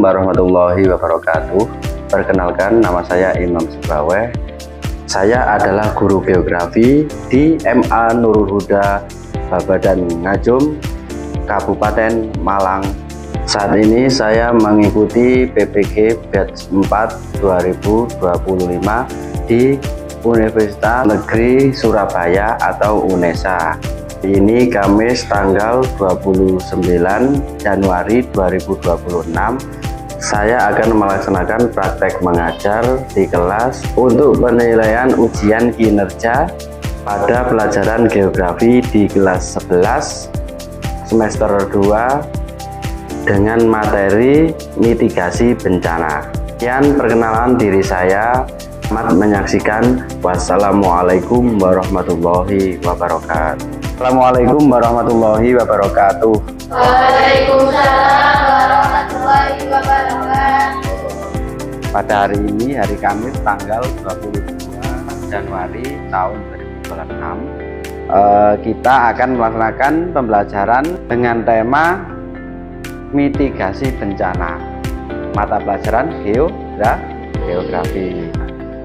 warahmatullahi wabarakatuh. Perkenalkan, nama saya Imam Subaweh. Saya adalah guru geografi di MA Nurul Huda, Babadan Ngajum, Kabupaten Malang. Saat ini saya mengikuti PPG Batch 4 2025 di Universitas Negeri Surabaya atau UNESA. Ini Kamis tanggal 29 Januari 2026. Saya akan melaksanakan praktek mengajar di kelas untuk penilaian ujian kinerja pada pelajaran geografi di kelas 11 semester 2 dengan materi mitigasi bencana. Sekian perkenalan diri saya. Selamat menyaksikan. Wassalamualaikum warahmatullahi wabarakatuh. Assalamualaikum warahmatullahi wabarakatuh. Waalaikumsalam warahmatullahi wabarakatuh. Pada hari ini, hari Kamis tanggal 22 Januari tahun 2026, kita akan melaksanakan pembelajaran dengan tema mitigasi bencana, mata pelajaran geografi.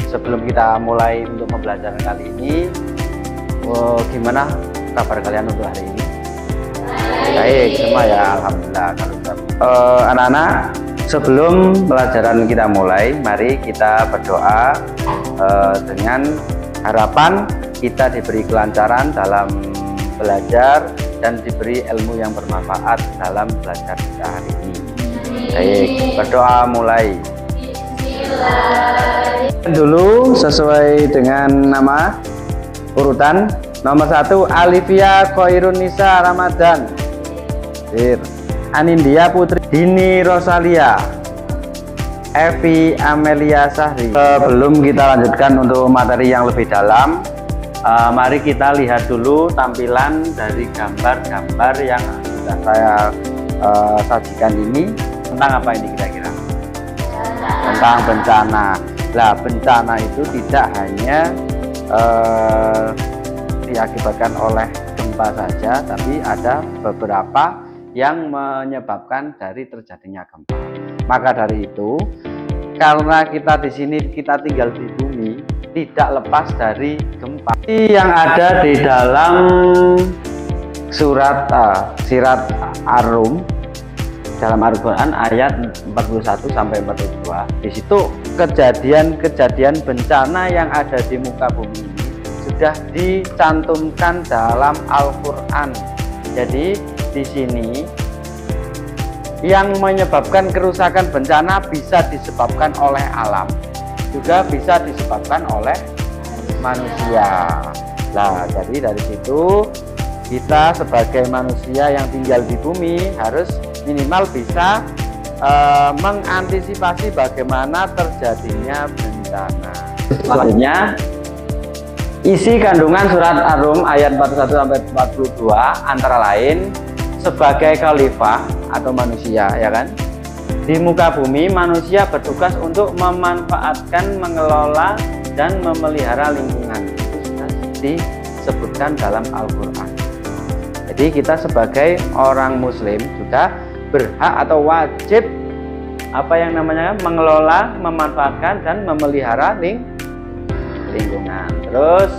Sebelum kita mulai untuk pembelajaran kali ini, gimana kabar kalian untuk hari ini? Baik semua ya, alhamdulillah. Anak-anak, sebelum pelajaran kita mulai, mari kita berdoa dengan harapan kita diberi kelancaran dalam belajar dan diberi ilmu yang bermanfaat dalam belajar kita hari ini. Baik, berdoa mulai. Dulu sesuai dengan nama urutan. Nomor 1 Alivia Khairunisa Ramadan, Anindya Putri Dini Rosalia, Evi Amelia Sahri. Sebelum kita lanjutkan untuk materi yang lebih dalam, mari kita lihat dulu tampilan dari gambar-gambar yang sudah saya sajikan ini. Tentang apa ini kira-kira? Tentang bencana. Nah, bencana itu tidak hanya diakibatkan oleh gempa saja, tapi ada beberapa yang menyebabkan dari terjadinya gempa. Maka dari itu, karena kita di sini kita tinggal di bumi, tidak lepas dari gempa. Yang ada di dalam surat Sirat Ar-Rum dalam Al-Quran ayat 41 sampai 42. Di situ kejadian-kejadian bencana yang ada di muka bumi ini sudah dicantumkan dalam Al-Quran. Jadi di sini yang menyebabkan kerusakan bencana bisa disebabkan oleh alam, juga bisa disebabkan oleh manusia. Nah, jadi dari situ kita sebagai manusia yang tinggal di bumi harus minimal bisa mengantisipasi bagaimana terjadinya bencana. Selanjutnya, isi kandungan surat Ar-Rum ayat 41 sampai 42 antara lain sebagai khalifah atau manusia, ya kan? Di muka bumi manusia bertugas untuk memanfaatkan, mengelola dan memelihara lingkungan. Itu sudah disebutkan dalam Al-Qur'an. Jadi kita sebagai orang muslim juga berhak atau wajib apa yang namanya mengelola, memanfaatkan dan memelihara lingkungan. Terus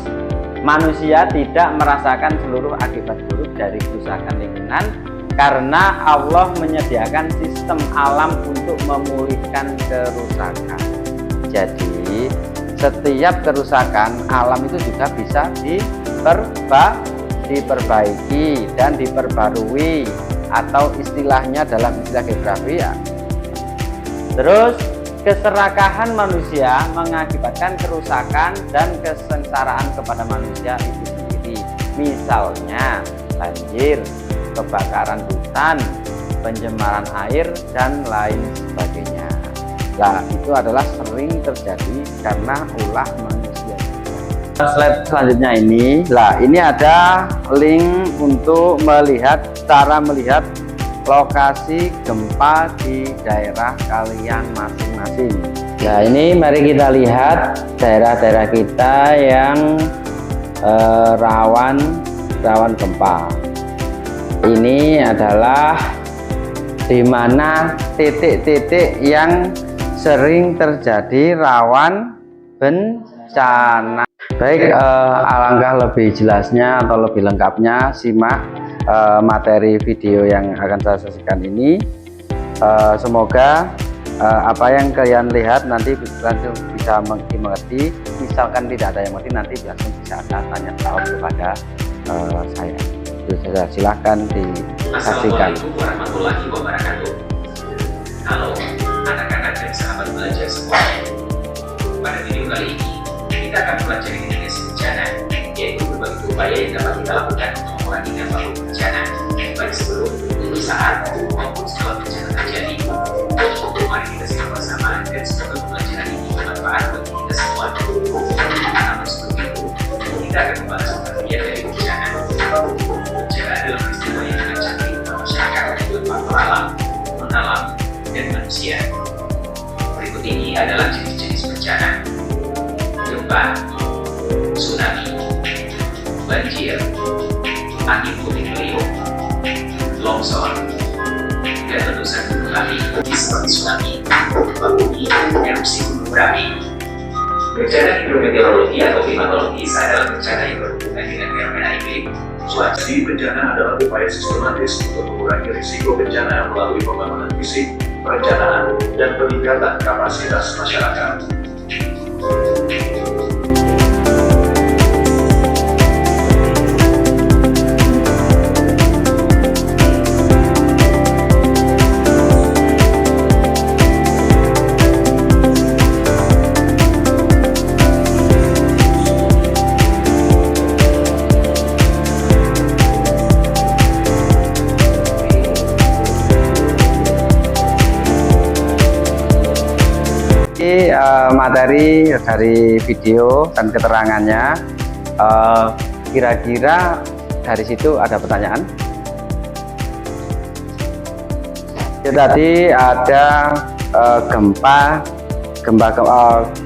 manusia tidak merasakan seluruh akibat buruk dari kerusakan lingkungan karena Allah menyediakan sistem alam untuk memulihkan kerusakan. Jadi setiap kerusakan alam itu juga bisa diperbaiki dan diperbarui, atau istilahnya dalam istilah geografi ya. Terus keserakahan manusia mengakibatkan kerusakan dan kesengsaraan kepada manusia itu sendiri. Misalnya banjir, kebakaran hutan, pencemaran air, dan lain sebagainya. Nah, itu adalah sering terjadi karena ulah manusia. Slide selanjutnya ini, ini ada link untuk cara melihat lokasi gempa di daerah kalian masing-masing. Nah, ini mari kita lihat daerah-daerah kita yang rawan gempa. Ini adalah di mana titik-titik yang sering terjadi rawan bencana. Baik, alangkah lebih jelasnya atau lebih lengkapnya simak materi video yang akan saya saksikan ini. Semoga apa yang kalian lihat nanti langsung bisa mengerti. Misalkan tidak ada yang mengerti, nanti langsung bisa tanya jawab kepada saya. Bisa silahkan disaksikan. Assalamualaikum warahmatullahi wabarakatuh. Halo anak-anak dan sahabat belajar semuanya. Pada video kali ini kita akan pelajari mitigasi bencana, yaitu berbagai upaya yang dapat kita lakukan untuk mengurangi dampak bencana, baik sebelum, saat, maupun setelah bencana terjadi. Mari kita sama-sama dan semoga pembelajaran ini bermanfaat bagi kita semua. Namun sebelum itu, kita akan membahas pengertian dari bencana. Bencana adalah peristiwa yang mengancam kehidupan masyarakat dan faktor alam, non-alam, dan manusia. Berikut ini adalah jenis-jenis bencana: gempa, tsunami, banjir, angin puting beliung, longsor, dan letusan gunung api seperti tsunami, gempa bumi, erupsi gunung berapi. Bencana hidrometeorologi atau klimatologis adalah bencana yang berhubungan dengan fenomena iklim, cuaca. Jadi bencana adalah upaya sistematis untuk mengurangi risiko bencana melalui pembangunan fisik, perencanaan, dan peningkatan kapasitas masyarakat. Materi dari video dan keterangannya, kira-kira dari situ ada pertanyaan? Ya, tadi ada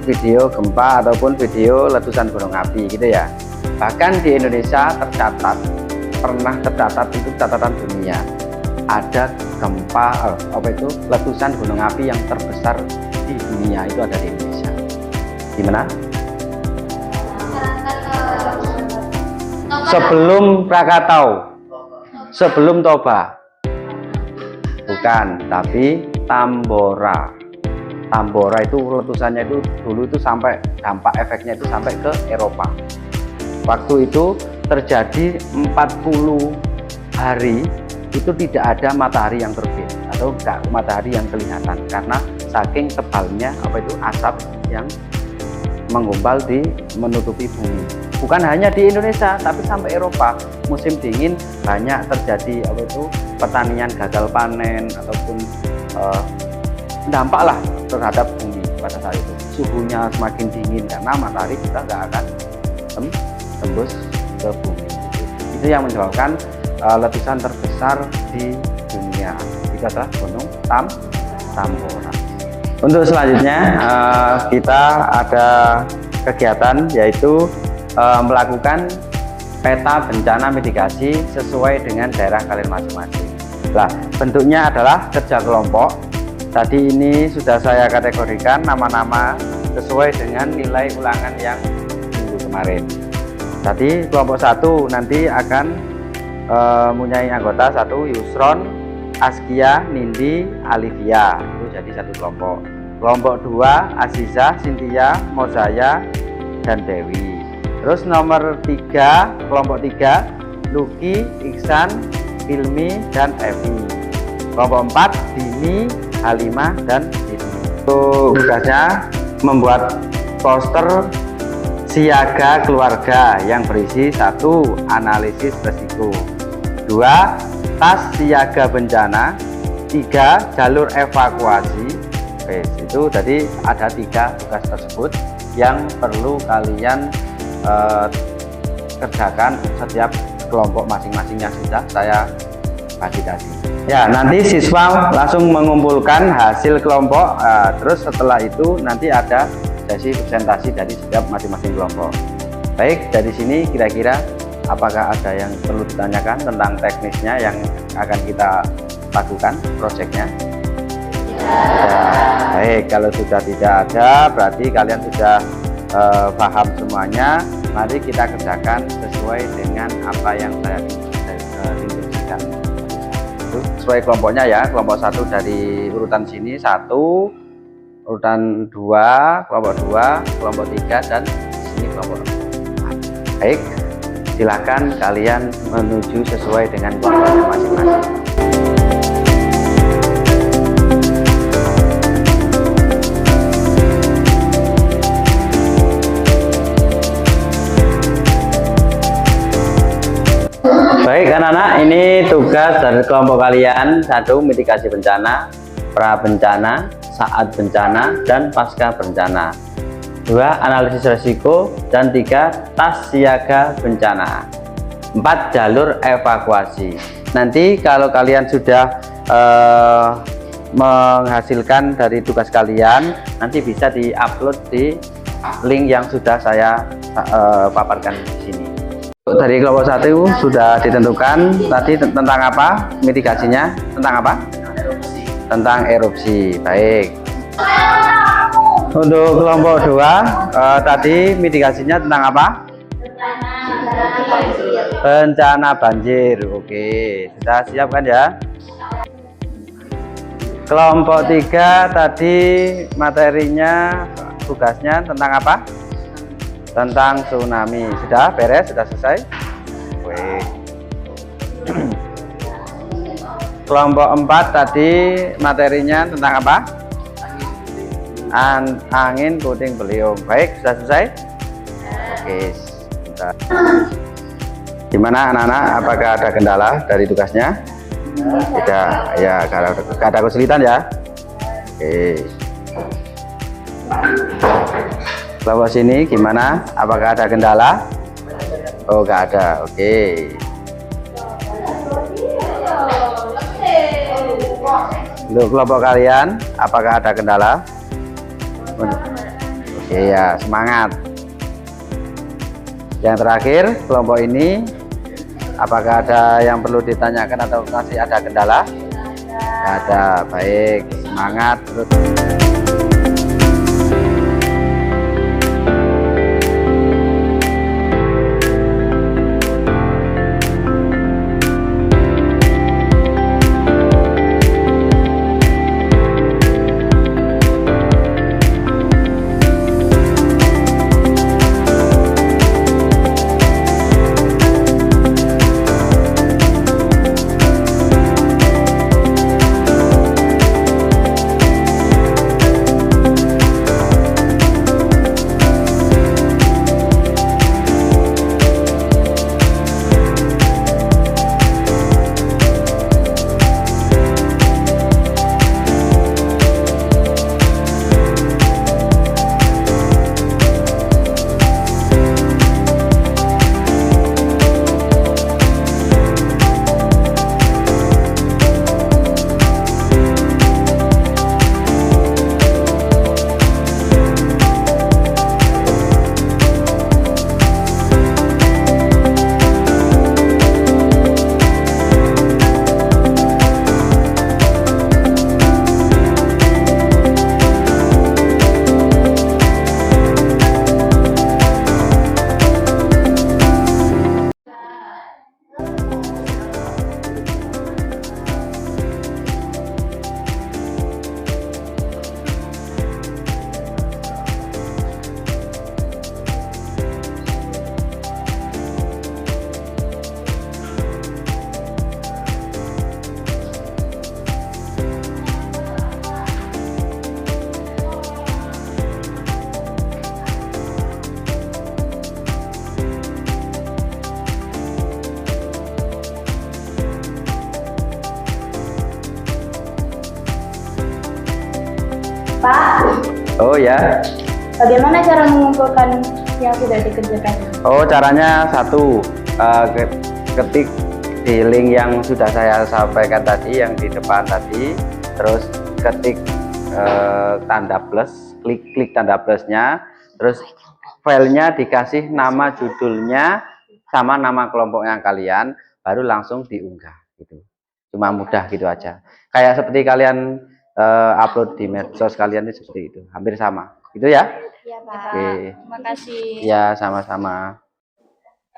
video gempa ataupun video letusan gunung api gitu ya. Bahkan di Indonesia pernah tercatat itu catatan dunia, ada gempa letusan gunung api yang terbesar di dunia itu ada di Indonesia. Gimana? Sebelum Krakatau, sebelum Toba, bukan, tapi Tambora. Tambora itu letusannya itu dulu itu sampai dampak efeknya itu sampai ke Eropa. Waktu itu terjadi 40 hari itu tidak ada matahari yang terbit atau enggak matahari yang kelihatan karena saking tebalnya asap yang menggumpal menutupi bumi. Bukan hanya di Indonesia tapi sampai Eropa. Musim dingin banyak terjadi pertanian gagal panen ataupun dampak lah terhadap bumi pada saat itu. Suhunya semakin dingin karena matahari kita nggak akan tembus ke bumi. Itu yang menyebabkan letusan terbesar di dunia itu adalah gunung Tambora. Untuk selanjutnya kita ada kegiatan yaitu melakukan peta bencana mitigasi sesuai dengan daerah kalian masing-masing. Nah, bentuknya adalah kerja kelompok. Tadi ini sudah saya kategorikan nama-nama sesuai dengan nilai ulangan yang minggu kemarin. Tadi kelompok 1 nanti akan mempunyai anggota 1 Yusron, Askia, Nindi, Alivia, itu jadi satu kelompok. Kelompok 2 Aziza, Cynthia, Mozaya, dan Dewi. Terus nomor 3 kelompok 3 Luki, Iksan, Ilmi, dan Evi. Kelompok 4 Dini, Halimah, dan Dini. Tugasnya membuat poster siaga keluarga yang berisi 1 analisis resiko, 2 tas siaga bencana, 3 jalur evakuasi. Itu tadi ada 3 tugas tersebut yang perlu kalian kerjakan setiap kelompok masing-masing yang sudah saya bagi tadi. Ya, nanti siswa langsung mengumpulkan hasil kelompok, terus setelah itu nanti ada sesi presentasi dari setiap masing-masing kelompok. Baik, dari sini kira-kira apakah ada yang perlu ditanyakan tentang teknisnya yang akan kita lakukan proyeknya? Tidak. Baik, kalau sudah tidak ada, berarti kalian sudah paham semuanya. Mari kita kerjakan sesuai dengan apa yang saya instruksikan. Sesuai kelompoknya ya, kelompok 1 dari urutan sini 1, urutan 2, kelompok 2, kelompok 3, dan sini kelompok 4. Baik, silakan kalian menuju sesuai dengan kelompoknya masing-masing. Baik anak-anak, ini tugas dari kelompok kalian. 1. Mitigasi bencana, pra bencana, saat bencana, dan pasca bencana. 2. Analisis resiko, dan 3. Tas siaga bencana. 4. Jalur evakuasi. Nanti kalau kalian sudah menghasilkan dari tugas kalian, nanti bisa diupload di link yang sudah saya paparkan di sini. Dari kelompok 1 sudah ditentukan tadi tentang apa mitigasinya, tentang apa? Tentang erupsi. Baik. Untuk kelompok 2 tadi mitigasinya tentang apa? Bencana banjir. Oke, sudah siap kan ya? Kelompok 3 tadi materinya, tugasnya tentang apa? Tentang tsunami. Sudah beres, sudah selesai. Baik. Kelompok 4 tadi materinya tentang apa? Angin puting beliung. Baik, sudah selesai. Oke, sudah. Gimana anak-anak, apakah ada kendala dari tugasnya? Tidak ya, kalau ada kesulitan ya. Oke. Kelompok sini gimana? Apakah ada kendala? Oh, nggak ada. Oke. Untuk kelompok kalian, apakah ada kendala? Oke ya, semangat. Yang terakhir, kelompok ini, apakah ada yang perlu ditanyakan atau masih ada kendala? Nggak ada. Baik, semangat terus. Pak, Oh ya. bagaimana cara mengumpulkan yang sudah dikerjakan? Oh, caranya 1, ketik di link yang sudah saya sampaikan tadi, yang di depan tadi, terus ketik tanda plus, klik tanda plusnya, terus filenya dikasih nama judulnya sama nama kelompok yang kalian, baru langsung diunggah gitu. Cuma mudah gitu aja. Kayak seperti kalian upload di medsos kalian itu seperti itu, hampir sama. Gitu ya? Iya, Pak. Oke. Makasih. Ya, sama-sama.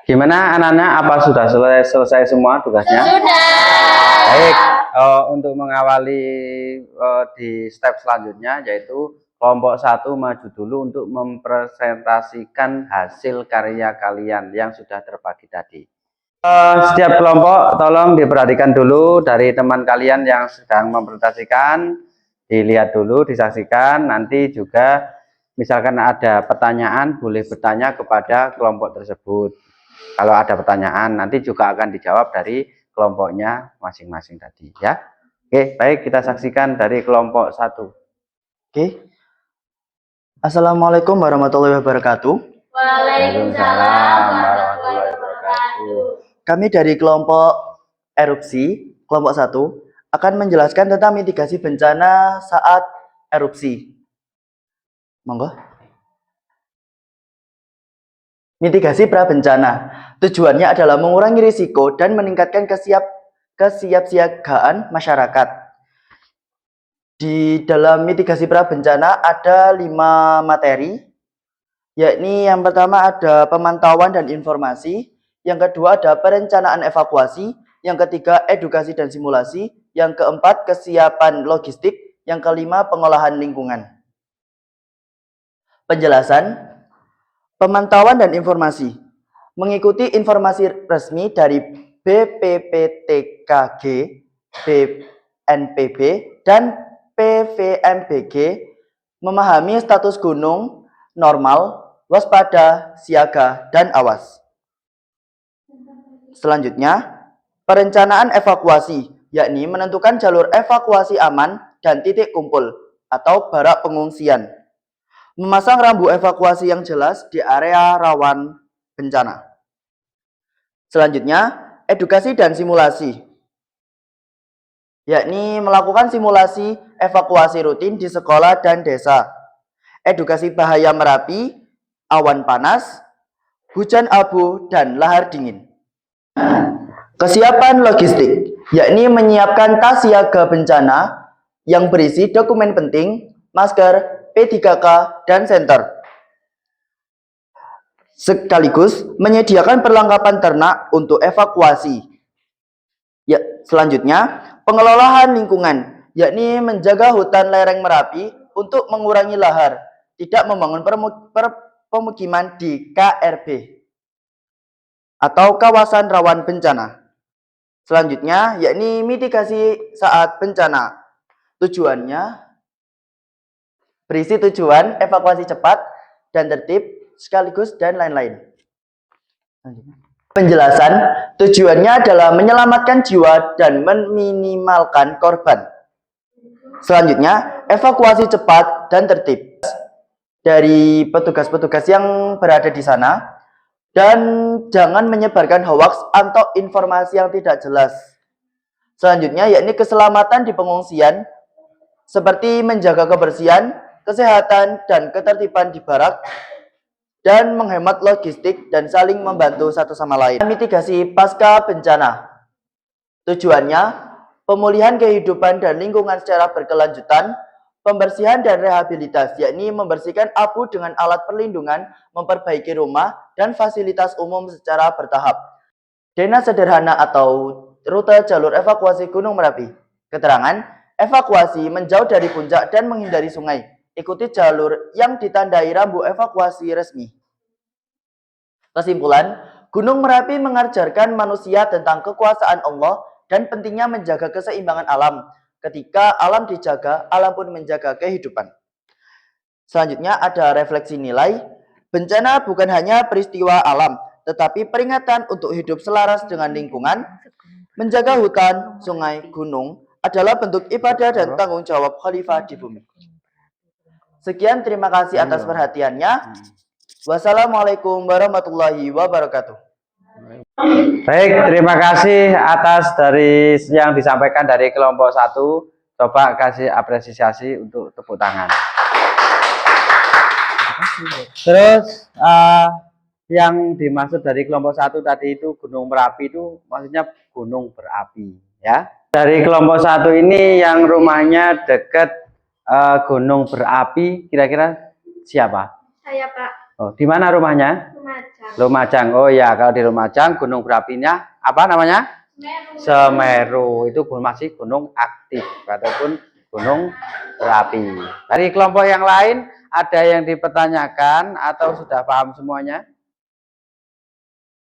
Gimana anak-anak? Apa sudah selesai semua tugasnya? Sudah. Baik, untuk mengawali di step selanjutnya yaitu kelompok 1 maju dulu untuk mempresentasikan hasil karya kalian yang sudah terbagi tadi. Setiap kelompok tolong diperhatikan dulu dari teman kalian yang sedang mempresentasikan, dilihat dulu, disaksikan. Nanti juga misalkan ada pertanyaan boleh bertanya kepada kelompok tersebut. Kalau ada pertanyaan nanti juga akan dijawab dari kelompoknya masing-masing tadi ya. Oke, baik, kita saksikan dari kelompok 1. Oke. Assalamualaikum warahmatullahi wabarakatuh. Waalaikumsalam warahmatullahi wabarakatuh. Kami dari kelompok erupsi, kelompok 1, akan menjelaskan tentang mitigasi bencana saat erupsi. Monggo. Mitigasi prabencana. Tujuannya adalah mengurangi risiko dan meningkatkan kesiapsiagaan masyarakat. Di dalam mitigasi prabencana ada 5 materi, yakni yang pertama ada pemantauan dan informasi, yang kedua ada perencanaan evakuasi, yang ketiga edukasi dan simulasi, yang keempat kesiapan logistik, yang kelima pengolahan lingkungan. Penjelasan, pemantauan dan informasi. Mengikuti informasi resmi dari BPPTKG, BNPB, dan PVMBG, memahami status gunung, normal, waspada, siaga, dan awas. Selanjutnya, perencanaan evakuasi, yakni menentukan jalur evakuasi aman dan titik kumpul atau barak pengungsian. Memasang rambu evakuasi yang jelas di area rawan bencana. Selanjutnya, edukasi dan simulasi, yakni melakukan simulasi evakuasi rutin di sekolah dan desa. Edukasi bahaya Merapi, awan panas, hujan abu, dan lahar dingin. Kesiapan logistik, yakni menyiapkan tas siaga bencana yang berisi dokumen penting, masker, P3K, dan senter. Sekaligus menyediakan perlengkapan ternak untuk evakuasi. Ya, selanjutnya, pengelolaan lingkungan, yakni menjaga hutan lereng Merapi untuk mengurangi lahar, tidak membangun pemukiman di KRB atau kawasan rawan bencana. Selanjutnya, yakni mitigasi saat bencana. Tujuannya berisi tujuan evakuasi cepat dan tertib sekaligus dan lain-lain. Penjelasan, tujuannya adalah menyelamatkan jiwa dan meminimalkan korban. Selanjutnya, evakuasi cepat dan tertib dari petugas-petugas yang berada di sana, dan jangan menyebarkan hoaks atau informasi yang tidak jelas. Selanjutnya, yakni keselamatan di pengungsian, seperti menjaga kebersihan, kesehatan, dan ketertiban di barak, dan menghemat logistik dan saling membantu satu sama lain. Mitigasi pasca bencana. Tujuannya, pemulihan kehidupan dan lingkungan secara berkelanjutan, pembersihan dan rehabilitasi, yakni membersihkan abu dengan alat perlindungan, memperbaiki rumah dan fasilitas umum secara bertahap. Dena sederhana atau rute jalur evakuasi Gunung Merapi. Keterangan, evakuasi menjauh dari puncak dan menghindari sungai. Ikuti jalur yang ditandai rambu evakuasi resmi. Kesimpulan, Gunung Merapi mengajarkan manusia tentang kekuasaan Allah dan pentingnya menjaga keseimbangan alam. Ketika alam dijaga, alam pun menjaga kehidupan. Selanjutnya ada refleksi nilai. Bencana bukan hanya peristiwa alam, tetapi peringatan untuk hidup selaras dengan lingkungan. Menjaga hutan, sungai, gunung adalah bentuk ibadah dan tanggung jawab khalifah di bumi. Sekian, terima kasih atas perhatiannya. Wassalamualaikum warahmatullahi wabarakatuh. Baik, terima kasih atas dari yang disampaikan dari kelompok 1. Coba kasih apresiasi untuk tepuk tangan. Terus yang dimaksud dari kelompok 1 tadi itu Gunung Merapi itu maksudnya gunung berapi, ya. Dari kelompok 1 ini yang rumahnya dekat gunung berapi, kira-kira siapa? Saya Pak. Oh, di mana rumahnya? Lumajang. Lumajang. Oh ya, kalau di Lumajang gunung berapinya apa namanya? Semeru. Itu masih gunung aktif ataupun gunung berapi. Dari kelompok yang lain ada yang dipertanyakan atau sudah paham semuanya?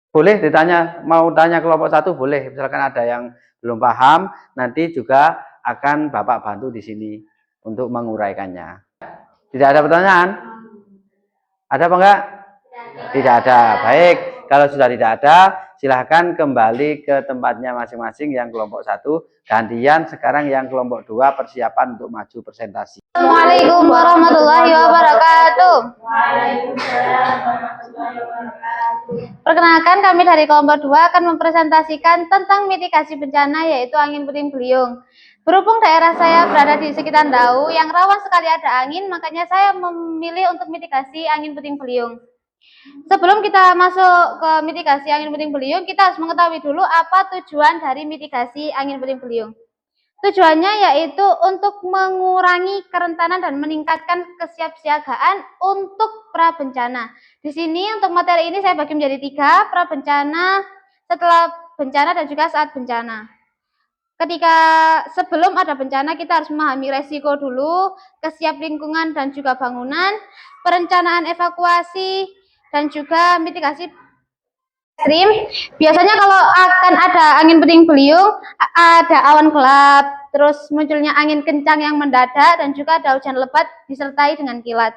Boleh ditanya, mau tanya kelompok 1 boleh. Misalkan ada yang belum paham, nanti juga akan Bapak bantu di sini untuk menguraikannya. Tidak ada pertanyaan? Ada apa enggak? Tidak ada. Baik, kalau sudah tidak ada, silahkan kembali ke tempatnya masing-masing yang kelompok 1. Gantian sekarang yang kelompok 2 persiapan untuk maju presentasi. Assalamualaikum warahmatullahi wabarakatuh. Perkenalkan, kami dari kelompok 2 akan mempresentasikan tentang mitigasi bencana, yaitu angin puting beliung. Berhubung daerah saya berada di sekitar Dau yang rawan sekali ada angin, makanya saya memilih untuk mitigasi angin puting beliung. Sebelum kita masuk ke mitigasi angin puting beliung, kita harus mengetahui dulu apa tujuan dari mitigasi angin puting beliung. Tujuannya yaitu untuk mengurangi kerentanan dan meningkatkan kesiapsiagaan untuk prabencana. Di sini untuk materi ini saya bagi menjadi 3, prabencana, setelah bencana, dan juga saat bencana. Ketika sebelum ada bencana, kita harus memahami resiko dulu, kesiap lingkungan dan juga bangunan, perencanaan evakuasi, dan juga mitigasi ekstrim. Biasanya kalau akan ada angin puting beliung, ada awan gelap, terus munculnya angin kencang yang mendadak, dan juga ada hujan lebat disertai dengan kilat.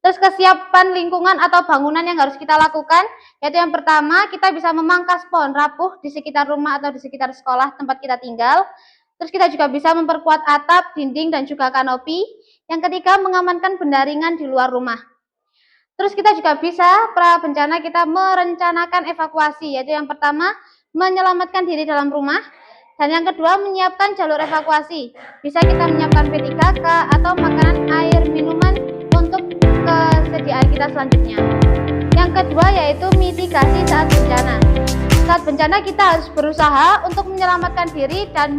Terus kesiapan lingkungan atau bangunan yang harus kita lakukan, yaitu yang pertama, kita bisa memangkas pohon rapuh di sekitar rumah atau di sekitar sekolah tempat kita tinggal. Terus kita juga bisa memperkuat atap, dinding, dan juga kanopi. Yang ketiga, mengamankan pendaringan di luar rumah. Terus kita juga bisa prabencana kita merencanakan evakuasi, yaitu yang pertama, menyelamatkan diri dalam rumah. Dan yang kedua, menyiapkan jalur evakuasi. Bisa kita menyiapkan P3K atau makanan, air, minuman untuk kesediaan kita selanjutnya. Yang kedua yaitu mitigasi saat bencana. Saat bencana kita harus berusaha untuk menyelamatkan diri dan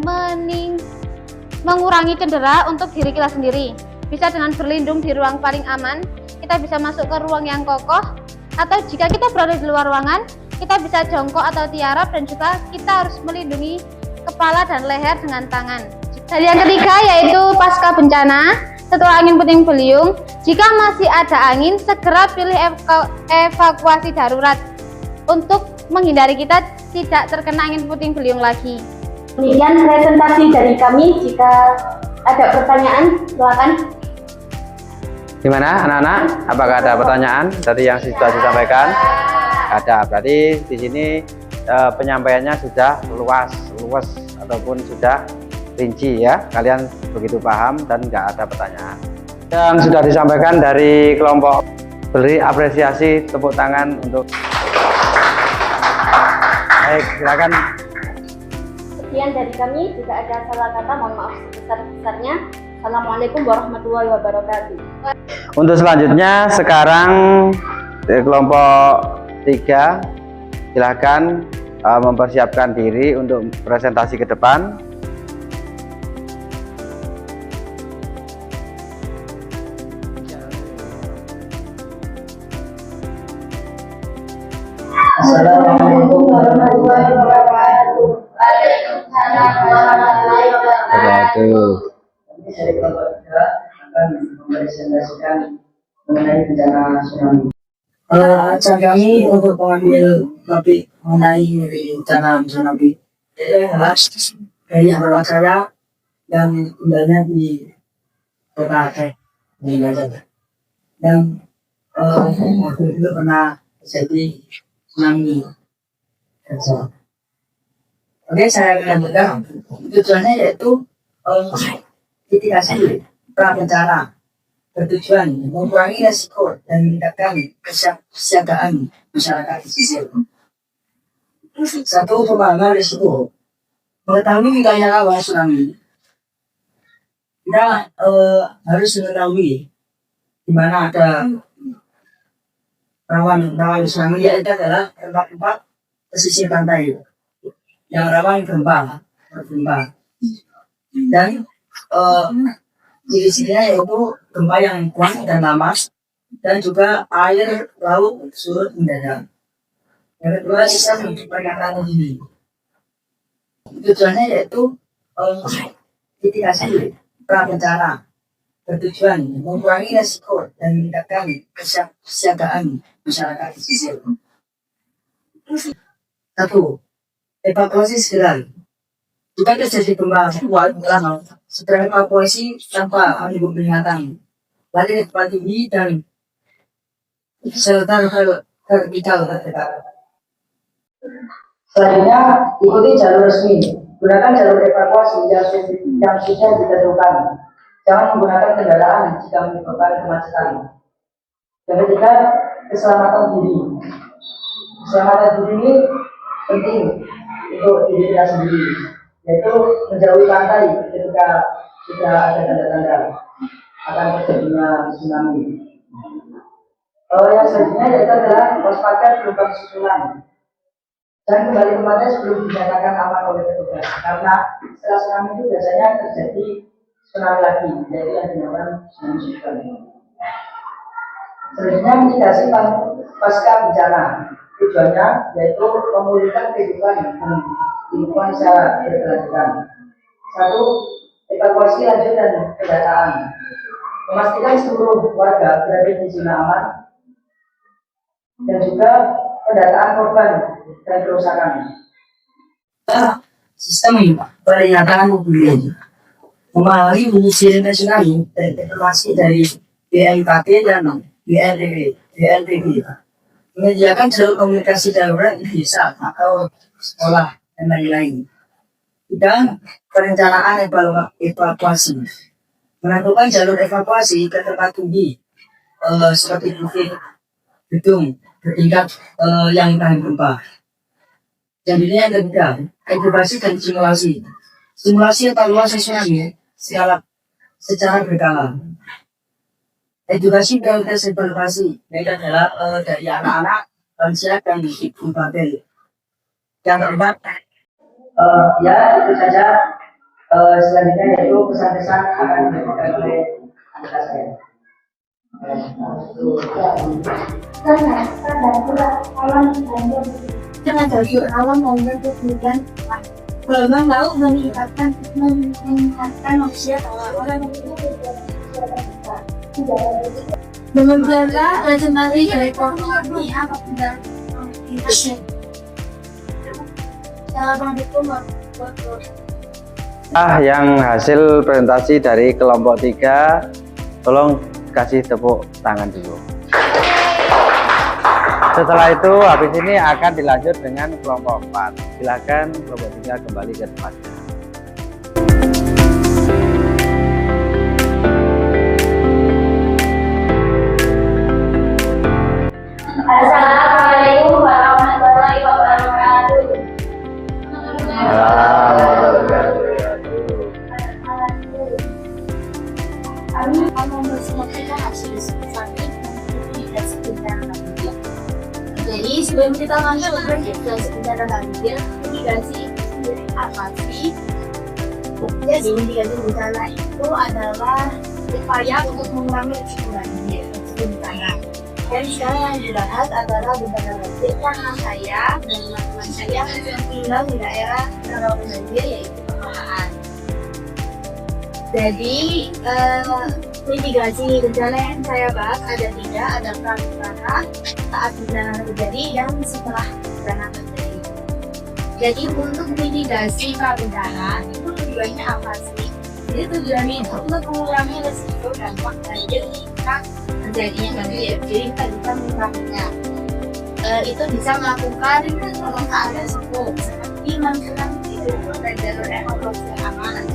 mengurangi cedera untuk diri kita sendiri. Bisa dengan berlindung di ruang paling aman, kita bisa masuk ke ruang yang kokoh, atau jika kita berada di luar ruangan, kita bisa jongkok atau tiarap, dan juga kita harus melindungi kepala dan leher dengan tangan. Dan yang ketiga yaitu pasca bencana. Setelah angin puting beliung, jika masih ada angin, segera pilih evakuasi darurat untuk menghindari kita tidak terkena angin puting beliung lagi. Demikian presentasi dari kami. Jika ada pertanyaan, silakan. Gimana anak-anak? Apakah ada pertanyaan dari yang sudah disampaikan? Ada. Berarti di sini penyampaiannya sudah luas ataupun sudah rinci ya. Kalian begitu paham dan nggak ada pertanyaan. Yang sudah disampaikan dari kelompok, beri apresiasi, tepuk tangan untuk. Baik, silakan. Sekian dari kami. Jika ada salah kata, mohon maaf sebesar-besarnya. Assalamualaikum warahmatullahi wabarakatuh. Untuk selanjutnya sekarang kelompok 3 silakan mempersiapkan diri untuk presentasi ke depan. Assalamualaikum warahmatullahi wabarakatuh. Waalaikumsalam warahmatullahi wabarakatuh. Dari kelompok 3 akan mempresentasikan mengenai bencana tsunami. Acara kami untuk mengambil topik mengenai bencana tsunami. Dari acara yang tinggalnya di kota Aceh di Gaza. Dan waktu itu pernah terjadi tsunami. Oke, saya akan pegang. Tujuannya yaitu mitigasi prabencana, bertujuan mengurangi resiko dan meningkatkan kesiagaan masyarakat pesisir. 1. Pemahaman risiko. Mengetahui wilayah rawan tsunami, kita harus mengetahui di mana ada rawan tsunami, yaitu adalah tempat-tempat pesisir pantai yang rawan gempa. Dan ciri-cirinya yaitu gempa yang kuat dan lama, dan juga air laut surut mendadak. Yang kedua, sistem peringatan dini. Tujuannya yaitu mitigasi prabencana, bertujuan mengurangi resiko dan meningkatkan kesiagaan masyarakat pesisir. 1. Evakuasi segera. Jika terjadi gempa kuat lama, segera evakuasi tanpa menunggu peringatan. Lari ke tempat tinggi dan shelter vertikal terdekat. Selanjutnya, ikuti jalur resmi. Gunakan jalur evakuasi yang sudah ditentukan. Jangan menggunakan kendaraan jika menyebabkan kemacetan. Yang ketiga, keselamatan diri. Keselamatan diri ini penting untuk diri kita sendiri, yaitu menjauhi pantai ketika sudah ada tanda-tanda akan terjadinya tsunami. Yang selanjutnya yaitu adalah waspada gelombang susulan. Dan kembali ke pantai sebelum dinyatakan aman oleh petugas, karena setelah tsunami itu biasanya terjadi tsunami lagi, yaitu yang dinamakan tsunami susulan. Selanjutnya, mitigasi pasca bencana. Tujuannya yaitu memulihkan kehidupan dan lingkungan secara berkelanjutan. 1. Evakuasi lanjut dan pendataan. Memastikan seluruh warga berada di zona aman, dan juga pendataan korban dan kerusakan. Sistem peringatan dini memahami menyisir nasional dan informasi dari BMKG dan BNPB, menyediakan jalur komunikasi darurat di desa atau sekolah dan lain-lain. Dan perencanaan evakuasi, menentukan jalur evakuasi ke tempat tinggi seperti bukit, gedung bertingkat yang tahan gempa. Dan ini yang ketiga, edukasi dan simulasi. Simulasi evaluasi tsunami secara berkala. Edukasi dan tes evaluasi mereka adalah dari anak-anak, lansia, dan ibu bapak. Yang keempat, ya itu saja. Selanjutnya yaitu pesan-pesan akan diberikan oleh anak saya. Dengan daur alam membentuk hujan, gelombang laut meningkatkan manusia orang mengelola legendari dari ekonomi apa tidak Yang hasil presentasi dari kelompok 3, tolong kasih tepuk tangan dulu. Setelah itu habis ini akan dilanjut dengan kelompok 4. Silakan kelompok 3 kembali ke tempatnya. Assalamualaikum warahmatullahi wabarakatuh. Kami akan mempresentasikan hasil diskusi mitigasi bencana banjir. Jadi sebelum kita lanjut ke mitigasi bencana banjir, mitigasi itu sendiri apa sih? Jadi mitigasi bencana itu adalah upaya untuk mengurangi risiko banjir bencana. Dan sekarang yang dibahas adalah bencana banjir karena saya dan teman-teman saya yang tinggal di daerah rawan banjir, yaitu perkotaan. Jadi mitigasi bencana yang saya bahas ada 3, ada prabencana, saat bencana terjadi, dan setelah bencana terjadi. Jadi untuk mitigasi prabencana itu tujuannya apa sih? Jadi tujuannya itu untuk mengurangi risiko dampak banjir jika terjadinya banjir. Jadi kita bisa menguranginya. Itu bisa melakukan pemetaan resiko seperti melakukan tidur dan jalur evakuasi yang aman.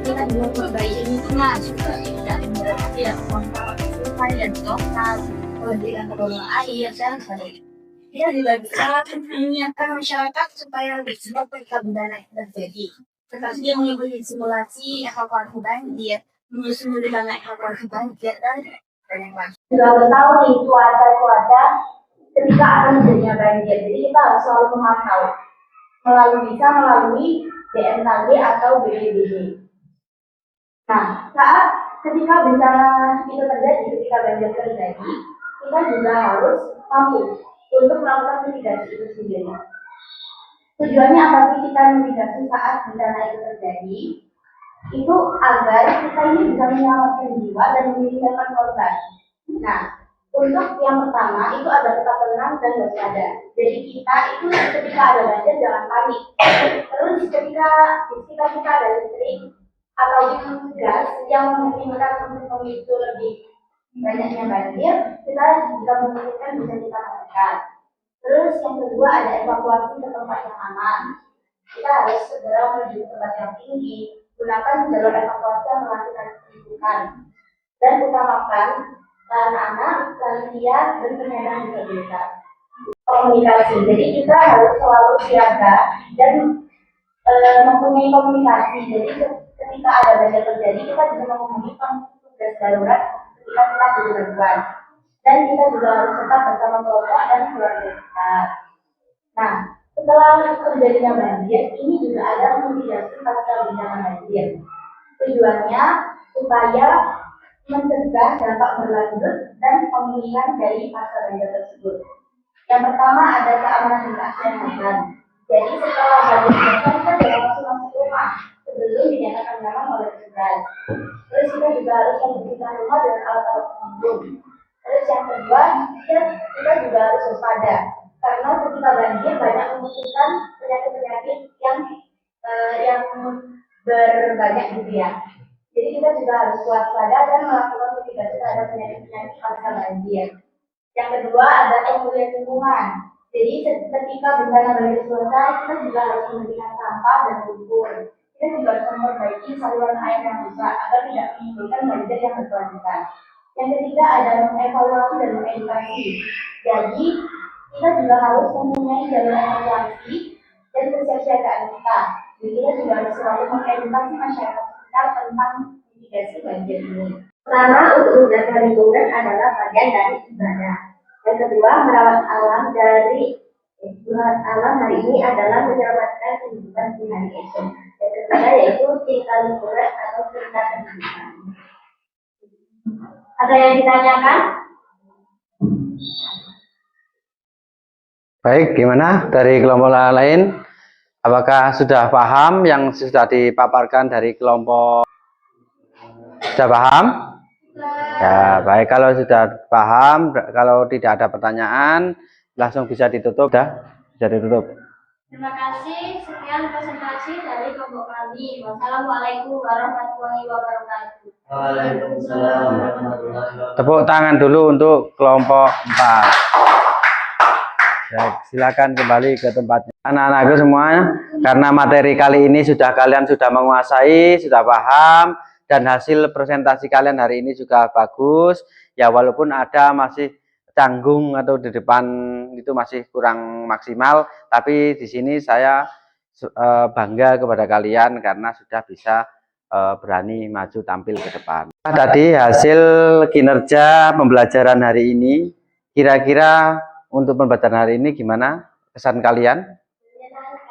Kita juga memperbaiki lingkungan juga tidak mengontrol sungai dan lokal, memberikan penolong air dan sebagainya. Kita juga bisa mengingatkan masyarakat supaya bisa ketika bencana terjadi. Seperti yang mengikuti simulasi evakuasi banjir, menyusun rencana evakuasi banjir, dan lain-lain. Sudah mengetahui cuaca ketika akan terjadinya banjir, jadi kita harus selalu memantau melalui BMKG atau BPBD. Nah, saat ketika bencana itu terjadi, ketika banjir terjadi, kita juga harus mampu untuk melakukan mitigasi itu sendiri. Tujuannya apa sih kita mitigasi saat bencana itu terjadi? Itu agar kita ini bisa menyelamatkan jiwa dan meminimalkan korban. Nah, untuk yang pertama itu ada tetap tenang dan waspada. Jadi kita itu ketika ada banjir jangan panik. Terus ketika kita ada listrik atau gas yang memungkinkan untuk memicu lebih banyaknya banjir, kita juga memungkinkan bisa kita matikan. Terus yang kedua ada evakuasi ke tempat yang aman. Kita harus segera menuju ke tempat yang tinggi, gunakan jalur evakuasi yang melakukan pendidikan, dan utamakan anak-anak, lansia, dan penyandang disabilitas. Komunikasi, jadi kita harus selalu siaga dan mempunyai komunikasi. Jadi ketika ada banjir terjadi, kita bisa menghubungi tugas darurat ketika kita butuh bantuan. Dan kita juga harus tetap bersama kelompok dan keluarga kita. Nah, setelah terjadinya banjir, ini juga ada mitigasi pasca bencana banjir. Tujuannya supaya mencegah dampak berlanjut dan pemulihan dari pasca banjir tersebut. Yang pertama ada keamanan dan kesehatan. Jadi setelah banjir selesai, kita jangan langsung masuk rumah sebelum dinyatakan nyaman oleh petugas. Terus kita juga harus membersihkan rumah dengan alat-alat pelindung. Terus yang kedua, kita juga harus waspada karena ketika banjir banyak memungkinkan penyakit-penyakit yang berbanyak gitu ya. Jadi kita juga harus waspada dan melakukan mitigasi terhadap penyakit-penyakit pasca banjir. Yang kedua ada pemulihan lingkungan. Jadi ketika bencana banjir selesai, kita juga harus membersihkan sampah dan lumpur. Kita juga harus memperbaiki saluran air yang rusak agar tidak menimbulkan banjir yang berkelanjutan. Yang ketiga ada mengevaluasi dan mengedukasi. Jadi kita juga harus mempunyai jalur evaluasi dan kesiapsiagaan kita. Jadi kita juga harus selalu mengedukasi masyarakat sekitar tentang mitigasi banjir ini. Pertama, untuk menjaga lingkungan adalah bagian dari ibadah. Yang kedua, merawat alam hari ini adalah menyelamatkan kehidupan di hari esok. Yang ketiga yaitu cinta lingkungan atau cinta kehidupan. Ada yang ditanyakan? Baik, gimana dari kelompok lain? Apakah sudah paham yang sudah dipaparkan dari kelompok? Sudah paham? Ya, baik. Kalau sudah paham, kalau tidak ada pertanyaan, langsung bisa ditutup. Bisa ditutup. Terima kasih. Sekian presentasi dari kelompok kami. Wassalamualaikum warahmatullahi wabarakatuh. Waalaikumsalam warahmatullahi wabarakatuh. Tepuk tangan dulu untuk kelompok 4. Baik, silakan kembali ke tempatnya. Anak-anakku semuanya, karena materi kali ini kalian sudah menguasai, sudah paham, dan hasil presentasi kalian hari ini juga bagus. Ya walaupun ada masih canggung atau di depan itu masih kurang maksimal, tapi di sini saya bangga kepada kalian karena sudah bisa berani maju tampil ke depan. Tadi hasil kinerja pembelajaran hari ini, kira-kira untuk pembelajaran hari ini gimana kesan kalian?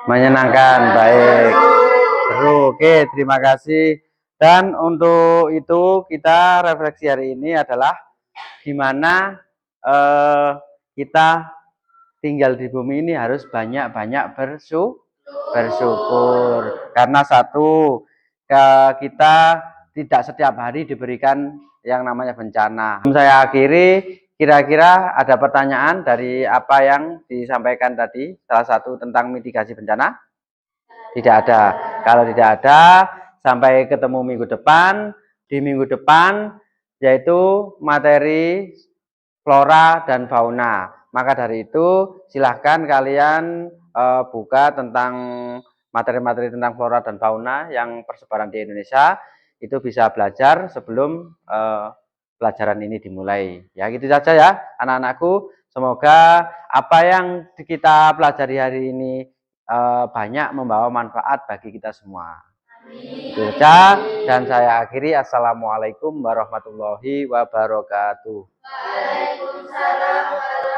Menyenangkan, baik. Oke, terima kasih. Dan untuk itu kita refleksi hari ini adalah gimana kita tinggal di bumi ini harus banyak-banyak bersyukur. Karena satu, kita tidak setiap hari diberikan yang namanya bencana. Saya akhiri, kira-kira ada pertanyaan dari apa yang disampaikan tadi, salah satu tentang mitigasi bencana? Tidak ada. Kalau tidak ada, sampai ketemu minggu depan. Di minggu depan yaitu materi flora dan fauna. Maka dari itu silahkan kalian buka tentang materi-materi tentang flora dan fauna yang persebaran di Indonesia. Itu bisa belajar sebelum pelajaran ini dimulai. Ya gitu saja ya anak-anakku. Semoga apa yang kita pelajari hari ini banyak membawa manfaat bagi kita semua. Itu saja, dan saya akhiri. Assalamualaikum warahmatullahi wabarakatuh. Waalaikumsalam.